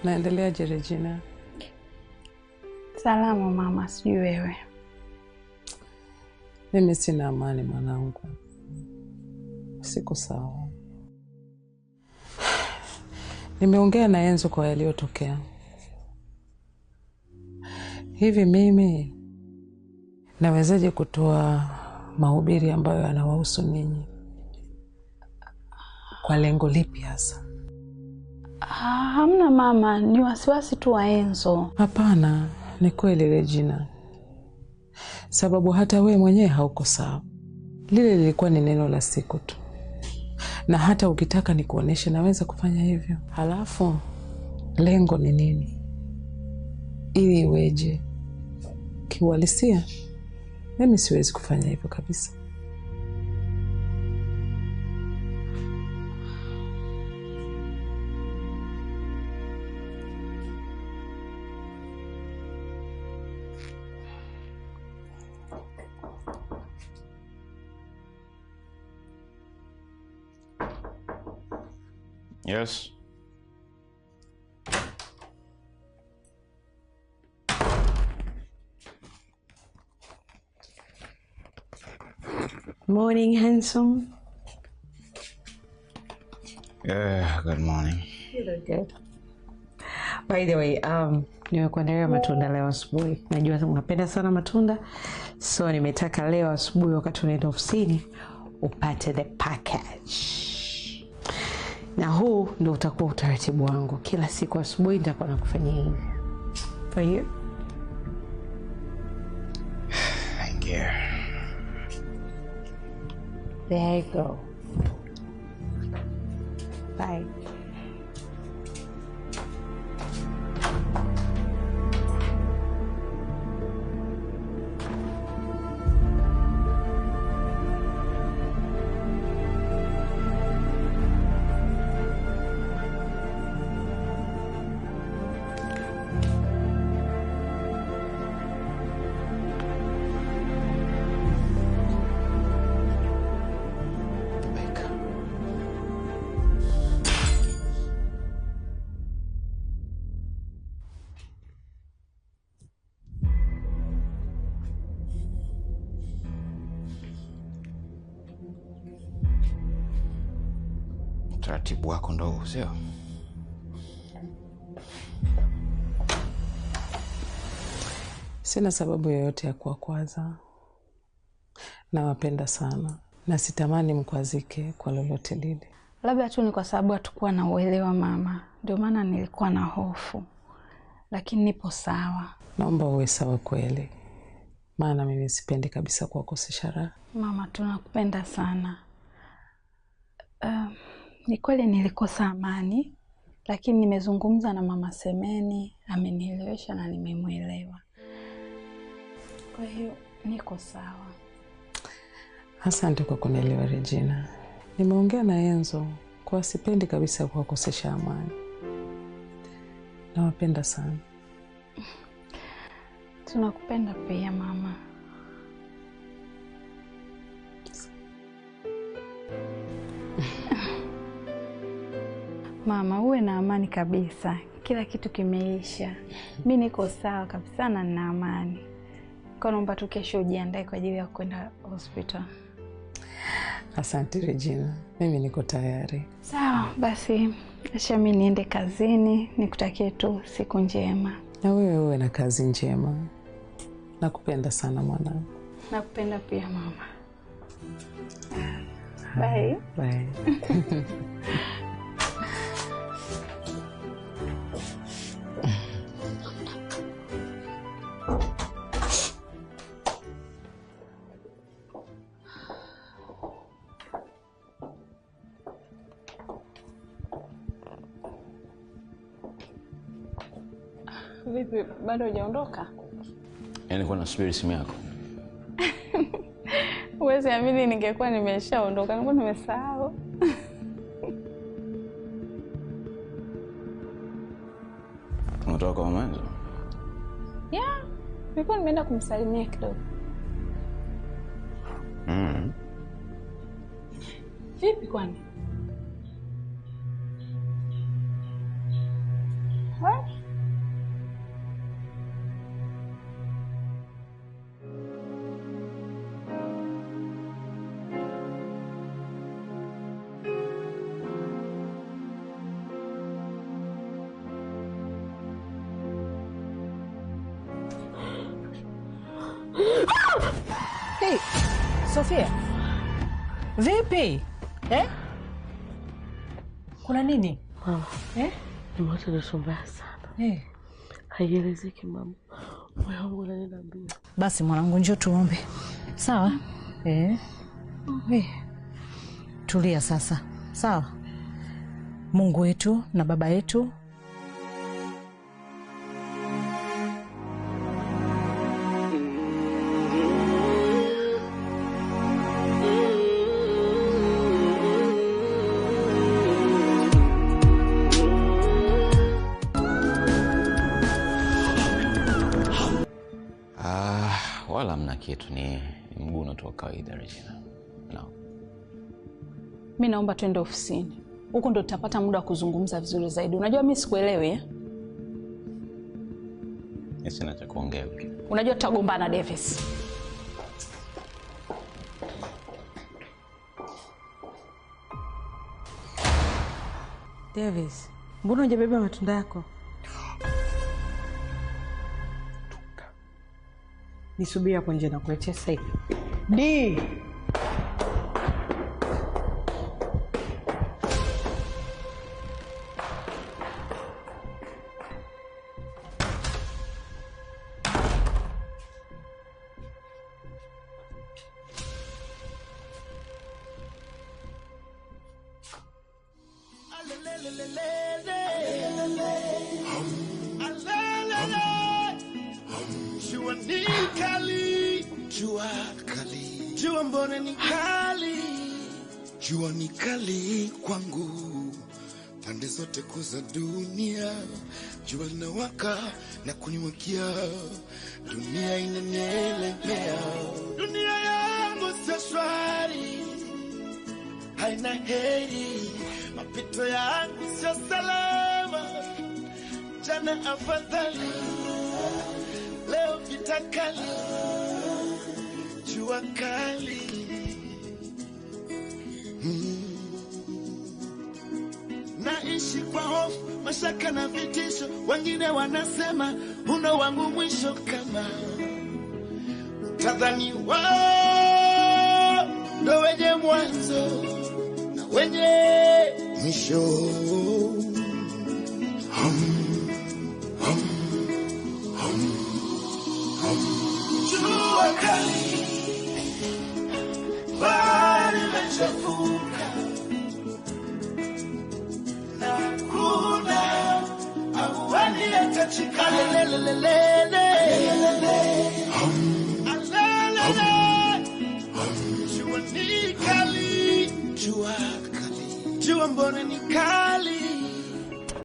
Naendeleaje Regina? Salama mama, sijui wewe. Mimi sina amani mwanangu. Siko sawa. Nimeongea na Enzo kwa yaliyotokea. Hivi mimi nawezaje kutoa mahubiri ambayo yanawahusu ninyi? Kwa lengo lipi hasa? Hamna mama, ni wasiwasi tu wa Enzo. Hapana, ni kweli Regina. Sababu hata wewe mwenyewe hauko sawa. Lile lilikuwa ni neno la siku tu. Na hata ukitaka nikuoneshe naweza kufanya hivyo. Halafu lengo ni nini? Ili iweje? Kiuhalisia, mimi siwezi kufanya hivyo kabisa. Yes. Morning, handsome. Yeah, good morning. You look good. By the way, nimekuandalia matunda leo asubuhi. Najua unapenda sana matunda. So nimetaka leo asubuhi wakati unaenda ofisini upate the package. Na huu ndio utakuwa utaratibu wangu. Kila siku asubuhi nitakuwa nakufanyia hivi. For you. Thank you. There you go. Bye. Taratibu wako ndogo, sio? Sina sababu yoyote ya kuwakwaza. Nawapenda sana na sitamani mkwazike kwa lolote lile. Labda tu ni kwa sababu hatakuwa na uelewa mama. Ndio maana nilikuwa na hofu. Lakini nipo sawa. Naomba uwe sawa kweli. Maana mimi sipendi kabisa kuwakosesha raha. Mama, tunakupenda sana. Ni kweli nilikosa amani, lakini nimezungumza na mama Semeni, amenielewesha na nimemuelewa. Kwa hiyo niko sawa. Asante kwa kunielewa Regina. Nimeongea na Enzo kwa sipendi kabisa kuwakosesha amani. Nawapenda sana. Tunakupenda pia mama. Mama, uwe na amani kabisa. Kila kitu kimeisha. Mimi niko sawa kabisa na nina amani. Kwa naomba tu kesho ujiandae kwa ajili ya kwenda hospital. Asante Regina. Mimi niko tayari. Sawa, basi acha mimi niende kazini. Nikutakie tu siku njema. Na wewe uwe na kazi njema. Nakupenda sana mwanangu. Nakupenda pia mama. Bye. Bye. Vipi, bado hujaondoka? Yaani kwa nasubiri simu yako. Uwezi amini ningekuwa nimeshaondoka, nilikuwa nimesahau. Unatoka kwa mama Enzo? Yeah, nilikuwa nimeenda kumsalimia kidogo. Vipi kwani? Hey, Sofia. Vipi? Kuna nini? Mama. Nimeota ndoto mbaya sana. Haielezeki mama. Moyo wangu unaniambia. Basi mwanangu, njoo tuombe. Sawa? Tulia sasa. Sawa? Mungu wetu na Baba yetu, wala mna kitu, ni mguno tu wa kawaida Regina. No. Mimi naomba twende ofisini. Huko ndo tutapata muda wa kuzungumza vizuri zaidi. Unajua mimi sikuelewi Sina cha kuongea. Unajua tutagombana Davis. Davis, mbona hujabeba matunda yako? Nisubiri hapo nje na kuletea sasa hivi. Di! Jua mbona ni kali, jua ni kali kwangu, pande zote kuza dunia, jua linawaka na kunimwagia, dunia inanielemea, dunia yangu sio shwari, haina heri, mapito yangu sio salama, jana afadhali, leo vita kali, jua kali. Naishi kwa hofu, mashaka na vitisho, wengine wanasema uno wangu mwisho, kama tadhani wao ndo wenye mwanzo na wenye mwisho. Jua kali, bahari imechafuka, na kuna ahueni yatachika, jua ni kali, jua mbona ni kali,